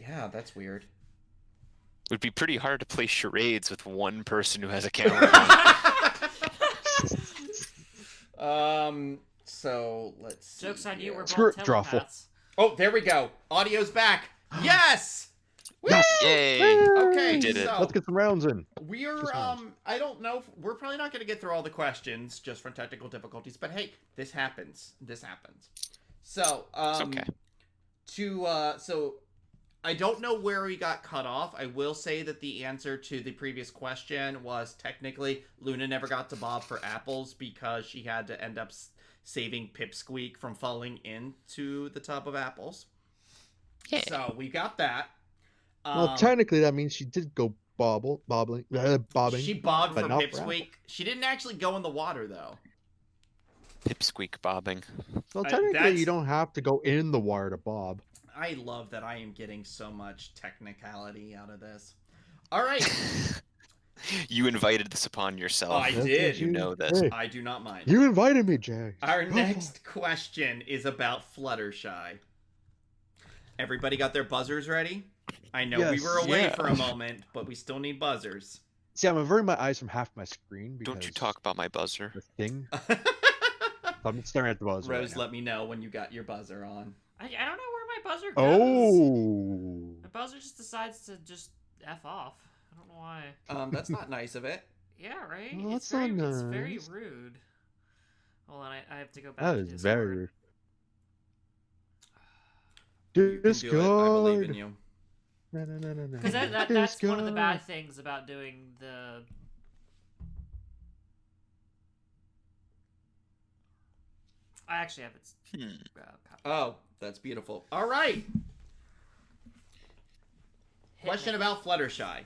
Yeah, that's weird. It would be pretty hard to play charades with one person who has a camera. So let's see. Joke's on you, here. we're Screw both it, Drawful. telepaths. Oh, there we go. Audio's back. Yes. Yes! Yay! Okay, We did it. so Let's get some rounds in. we're Just rounds. I don't know. We're probably not going to get through all the questions just from technical difficulties, but hey, this happens. This happens. So It's okay. So I don't know where we got cut off. I will say that the answer to the previous question was technically Luna never got to bob for apples because she had to end up saving Pipsqueak from falling into the tub of apples. Yeah. So we got that. Well, technically, that means she did go bobbing. She bobbed but for not for Pipsqueak. She didn't actually go in the water though. Pipsqueak bobbing. Well, I- technically, that's- you don't have to go in the wire to bob. I love that I am getting so much technicality out of this. All right. You invited this upon yourself. Oh, I did. You know this. Hey, I do not mind. you invited me, Jay. Our next question is about Fluttershy. Everybody got their buzzers ready? I know we Yes. were away Yeah. for a moment, but we still need buzzers. See, I'm averting my eyes from half my screen because Don't you talk about my buzzer. the thing. I'm staring at the buzzer. Rose, right now. let me know when you got your buzzer on. I don't know where my buzzer goes. Oh. My buzzer just decides to just F off. I don't know why. That's not nice of it. Yeah, right? Well, it's that's very, not it's very nice. rude. Hold on, I have to go back That to is Discord. very rude. You can do it. I believe in Discord. you. Because that's one of the bad things about doing the... I actually have it. Copied. Oh, that's beautiful. All right. Hit Question me. about Fluttershy.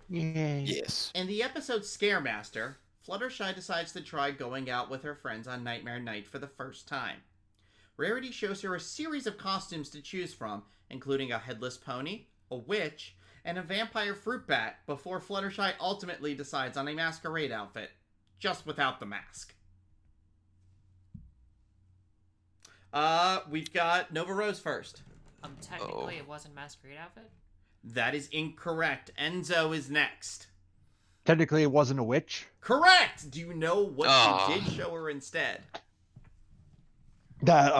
Yay. Yes. In the episode Scaremaster, Fluttershy decides to try going out with her friends on Nightmare Night for the first time. Rarity shows her a series of costumes to choose from, including a headless pony, a witch, and a vampire fruit bat, before Fluttershy ultimately decides on a masquerade outfit, just without the mask. We've got Nova Rose first. Technically, Oh. it wasn't masquerade outfit. That is incorrect. Enzo is next. Technically, it wasn't a witch. Correct! Do you know what Ah. you did show her instead? That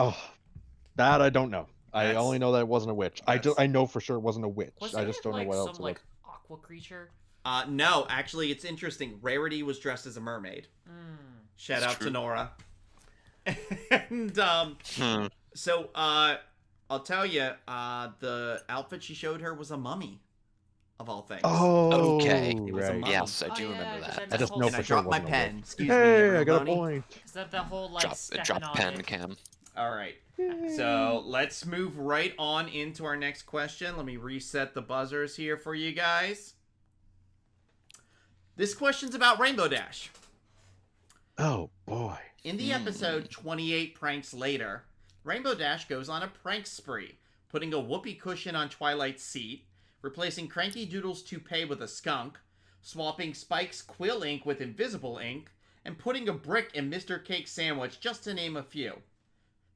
I don't know. I That's- only know that it wasn't a witch. I know for sure it wasn't a witch. Was I it just don't know like what some else it like was. aqua creature? No, actually, it's interesting. Rarity was dressed as a mermaid. Shout It's out to true. Nora. And Hmm. so I'll tell you, the outfit she showed her was a mummy, of all things. Oh, Okay. It was a right. mum. Yes, I Oh, do yeah, remember 'cause that. that's I just whole- know And for I sure it dropped my wasn't a pen. witch. Excuse me, Hey, I got a everybody. point. Is that the whole like stepping Drop on pen it? cam. All right. So let's move right on into our next question. Let me reset the buzzers here for you guys. This question's about Rainbow Dash. Oh boy. In the episode 28 Pranks Later, Rainbow Dash goes on a prank spree, putting a whoopee cushion on Twilight's seat, replacing Cranky Doodle's toupee with a skunk, swapping Spike's quill ink with invisible ink, and putting a brick in Mr. Cake's sandwich, just to name a few.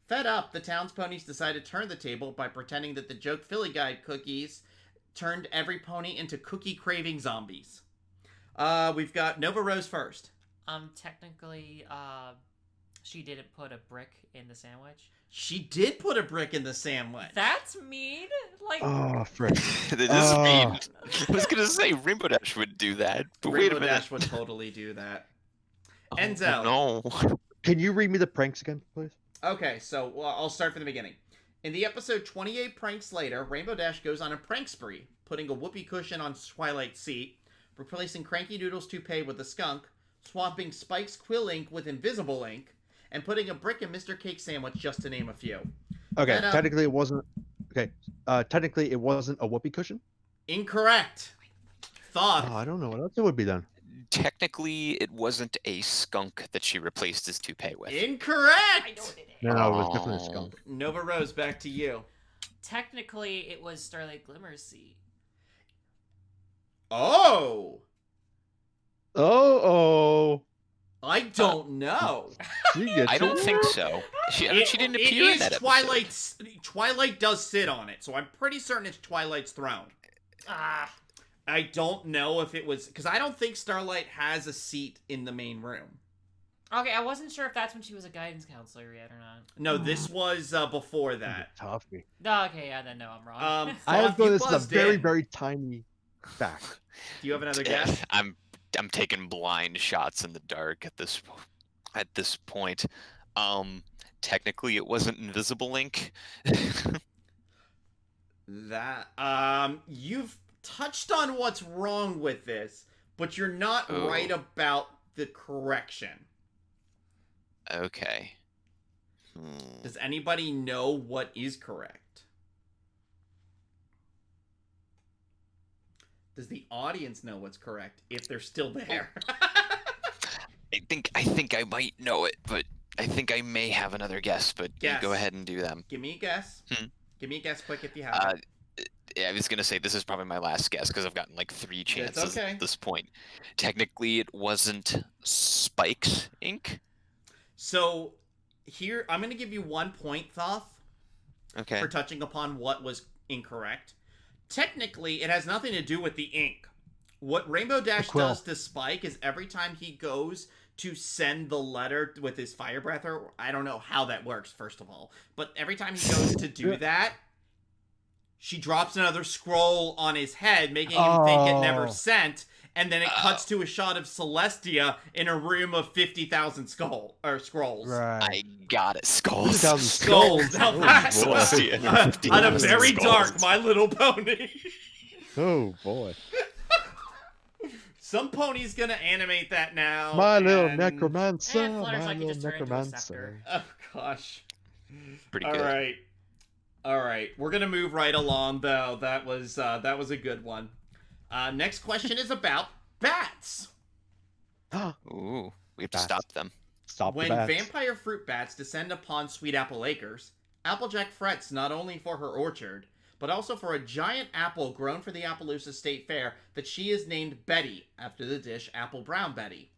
Fed up, the town's ponies decide to turn the table by pretending that the Joke Philly Guide cookies turned every pony into cookie-craving zombies. We've got Nova Rose first. Technically, she didn't put a brick in the sandwich. She did put a brick in the sandwich. That's mean. Like, Oh, frick. That is mean. I was gonna say Rainbow Dash would do that, but wait Rainbow a minute. Dash would totally do that. Oh, Enzo. No. Can you read me the pranks again, please? Okay, so I'll start from the beginning. In the episode 28 Pranks Later, Rainbow Dash goes on a prank spree, putting a whoopee cushion on Twilight's seat, replacing Cranky Doodle's toupee with a skunk, swapping Spike's quill ink with invisible ink, and putting a brick in Mr. Cake's sandwich, just to name a few. Okay, And, technically it wasn't. Okay, technically it wasn't a whoopee cushion. Incorrect. Thoth. Oh, I don't know what else it would be then. Technically, it wasn't a skunk that she replaced his toupee with. Incorrect. No, it was definitely a skunk. Nova Rose, back to you. Technically, it was Starlight Glimmer's seat. Oh. Oh. I don't know. I don't think so. She didn't appear in that episode. Twilight does sit on it, so I'm pretty certain it's Twilight's throne. Ah. I don't know if it was... Because I don't think Starlight has a seat in the main room. Okay, I wasn't sure if that's when she was a guidance counselor yet or not. No, this was before that. Toughy. No, okay, yeah, then no, I'm wrong. I Thoth, go. you This is a buzzed very, in. very tiny fact. Do you have another guess? I'm taking blind shots in the dark at this point. Technically, it wasn't invisible ink. You've touched on what's wrong with this, but you're not right about the correction. Okay. Does anybody know what is correct? Does the audience know what's correct if they're still there? I think I might know it, but I think I may have another guess. But you go ahead and do them. Give me a guess. Give me a guess quick if you have it. Yeah, I was gonna say this is probably my last guess because I've gotten like 3 chances okay. at this point. Technically, it wasn't Spike's ink. So here, I'm going to give you 1 point, Thoth, Okay. for touching upon what was incorrect. Technically, it has nothing to do with the ink. What Rainbow Dash does to Spike is every time he goes to send the letter with his fire breath, or I don't know how that works, first of all, but every time he goes to do that, she drops another scroll on his head, making him think it never sent, and then it cuts to a shot of Celestia in a room of 50,000 scrolls. Right. I got it. Skulls. 50,000 Skulls. Now that- Celestia and her on a 50,000 very skulls. dark My Little Pony. Oh boy. Some pony's gonna animate that now. My little and- necromancer. And Flutter's My like he little just turned into a necromancer. Oh gosh. Pretty All good. right. We're gonna move right along though. That was a good one. Next question is about bats. Ooh, we have to Bats. stop them. Stop When the bats. vampire fruit bats descend upon Sweet Apple Acres, Applejack frets not only for her orchard, but also for a giant apple grown for the Appaloosa State Fair that she is named Betty, after the dish Apple Brown Betty.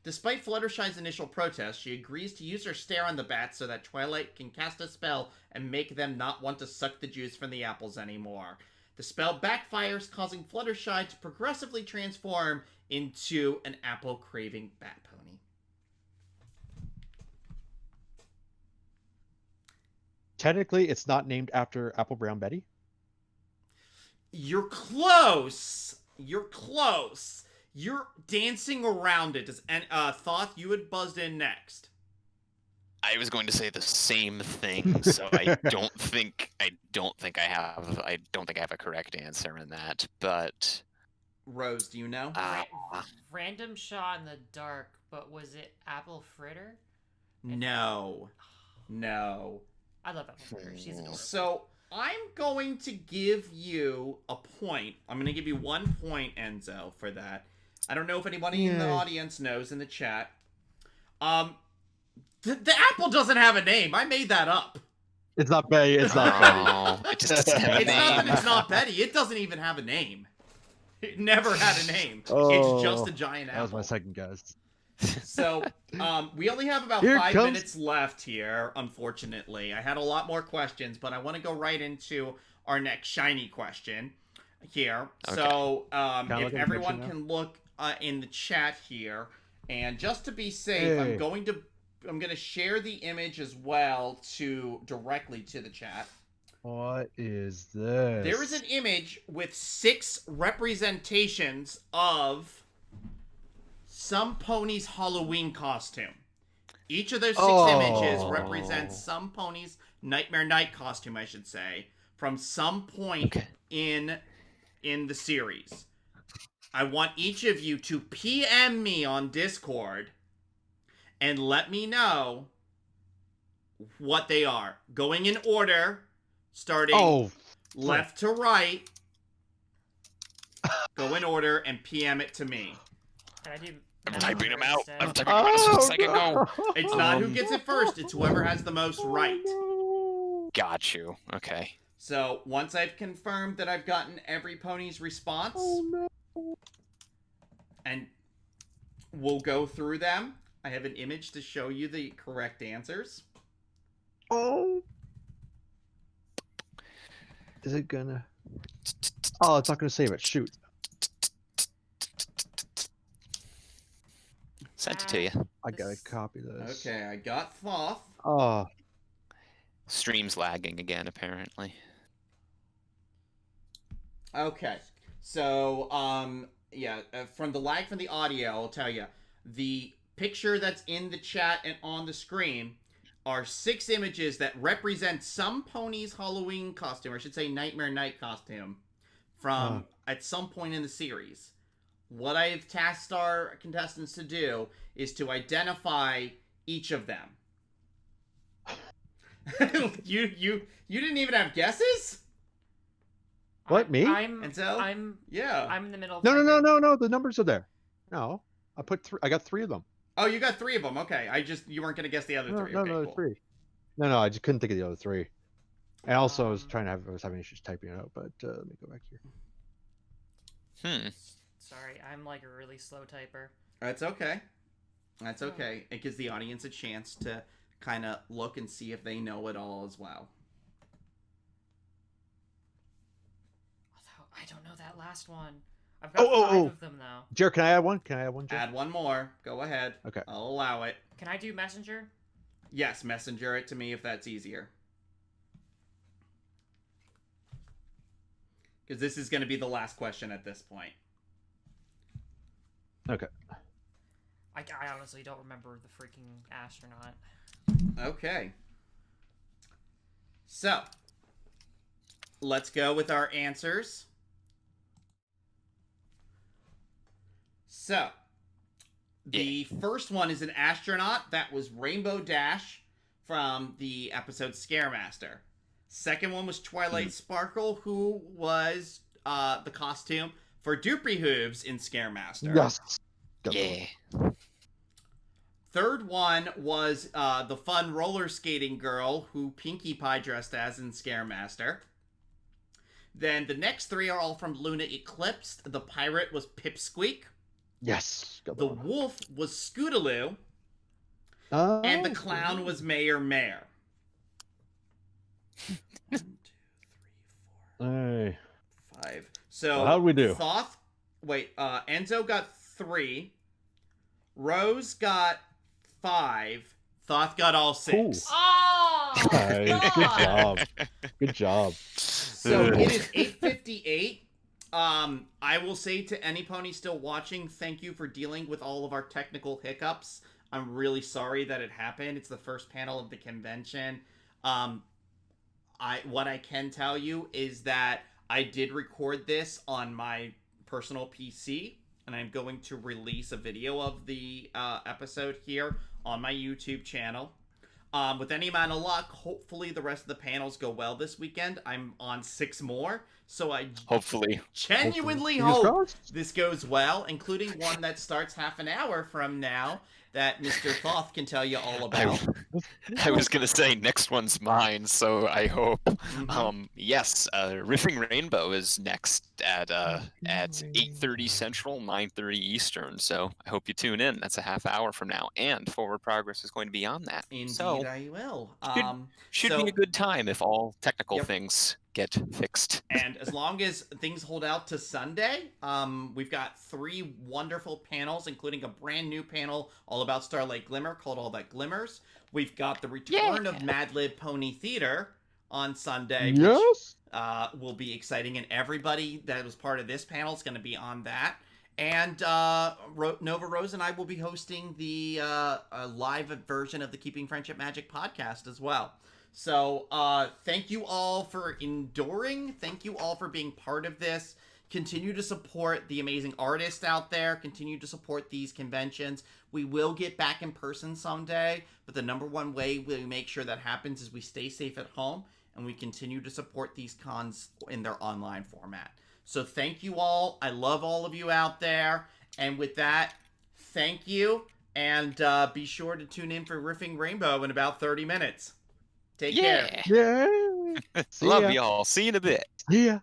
Despite Fluttershy's initial protest, she agrees to use her stare on the bats so that Twilight can cast a spell and make them not want to suck the juice from the apples anymore. The spell backfires, causing Fluttershy to progressively transform into an apple-craving bat pony. Technically, it's not named after Apple Brown Betty. You're close. You're dancing around it. Thoth, you had buzzed in next. I was going to say the same thing, so I don't think I have a correct answer in that. But Rose, do you know? Random shot in the dark, but was it Apple Fritter? No. I love Apple Fritter. She's adorable. So I'm going to give you a point. I'm going to give you 1 point, Enzo, for that. I don't know if anybody in the audience knows in the chat. The apple doesn't have a name. I made that up. It's not Betty. It's not Betty. It just doesn't have a It's not that name. it's not Betty. It doesn't even have a name. It never had a name. It's Oh, just a giant That was my apple. second guess. So, we only have about Here 5 comes- minutes left here, unfortunately. I had a lot more questions, but I want to go right into our next shiny question here. Okay. So, Kinda if like a everyone prediction can look in the chat here, and just to be safe, I'm Hey. going to share the image as well directly to the chat. What is this? There is an image with 6 representations of some pony's Halloween costume. Each of those 6 images represents some pony's Nightmare Night costume, I should say, from some point in the series. I want each of you to PM me on Discord and let me know what they are. Going in order, starting left to right. Go in order and PM it to me. Can I do? I'm typing them out. instead? I'm typing them out as fast as I can go. It's not who gets it first, it's whoever has the most right. Got you. Okay. So, once I've confirmed that I've gotten every pony's response, and we'll go through them. I have an image to show you the correct answers. Oh. Is it gonna... Oh, it's not gonna save it. Shoot. Sent it to you. I gotta copy this. Okay, I got Thoth. Oh. Stream's lagging again, apparently. Okay, so, from the lag from the audio, I'll tell you. The picture that's in the chat and on the screen are 6 images that represent some pony's Halloween costume, or I should say Nightmare Night costume, from at some point in the series. What I've tasked our contestants to do is to identify each of them. You didn't even have guesses? What, me? I'm And so? I'm Yeah. in the middle. Of No. The numbers are there. No, I put 3. I got 3 of them. Oh, you got 3 of them. Okay, you weren't gonna guess the other 3. No, Okay, no, cool. 3. No, I just couldn't think of the other 3. And also, I was having issues typing it out. But let me go back here. Sorry, I'm like a really slow typer. That's okay. That's okay. It gives the audience a chance to kind of look and see if they know it all as well. Although I don't know that last one. I've got 5 of them though. Jared, can I add one? Jared? Add one more. Go ahead. Okay. I'll allow it. Can I do messenger? Yes, messenger it to me if that's easier. Because this is going to be the last question at this point. Okay. I honestly don't remember the freaking astronaut. Okay. So, let's go with our answers. So, the first one is an astronaut. That was Rainbow Dash from the episode Scaremaster. Second one was Twilight Sparkle, who was the costume for Dupree Hooves in Scaremaster. Yes. Yeah. Third one was the fun roller skating girl who Pinkie Pie dressed as in Scaremaster. Then the next 3 are all from Luna Eclipse. The pirate was Pipsqueak. Yes. The wolf was Scootaloo. And the clown was Mayor Mare. 1, 2, 3, 4, 5. So how'd we do? Enzo got 3. Rose got 5. Thoth got all 6. Oh! Nice. Good job. Good job. So it is 8:58. I will say to any pony still watching, thank you for dealing with all of our technical hiccups. I'm really sorry that it happened. It's the first panel of the convention. What I can tell you is that I did record this on my personal PC, and I'm going to release a video of the episode here on my YouTube channel. With any amount of luck, hopefully the rest of the panels go well this weekend. I'm on 6 more, so I genuinely hope this goes well, including one that starts half an hour from now that Mr. Thoth can tell you all about. I was gonna say next one's mine, so I hope. Yes, Riffing Rainbow is next at 8:30 Central, 9:30 Eastern. So I hope you tune in. That's a half hour from now, and Forward Progress is going to be on that. Indeed, so I will. Should be a good time if all technical things get fixed. And as long as things hold out to Sunday, we've got 3 wonderful panels, including a brand new panel all about Starlight Glimmer called All That Glimmers. We've got the return of Mad Lib Pony Theater on Sunday, which will be exciting, and everybody that was part of this panel is going to be on that. And Nova Rose and I will be hosting the live version of the Keeping Friendship Magic podcast as well. So, thank you all for enduring. Thank you all for being part of this. Continue to support the amazing artists out there. Continue to support these conventions. We will get back in person someday, but the number one way we make sure that happens is we stay safe at home and we continue to support these cons in their online format. So thank you all. I love all of you out there. And with that, thank you. And be sure to tune in for Riffing Rainbow in about 30 minutes. Take care. Yeah. See Love ya. y'all. See you in a bit. See ya.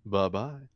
Bye-bye.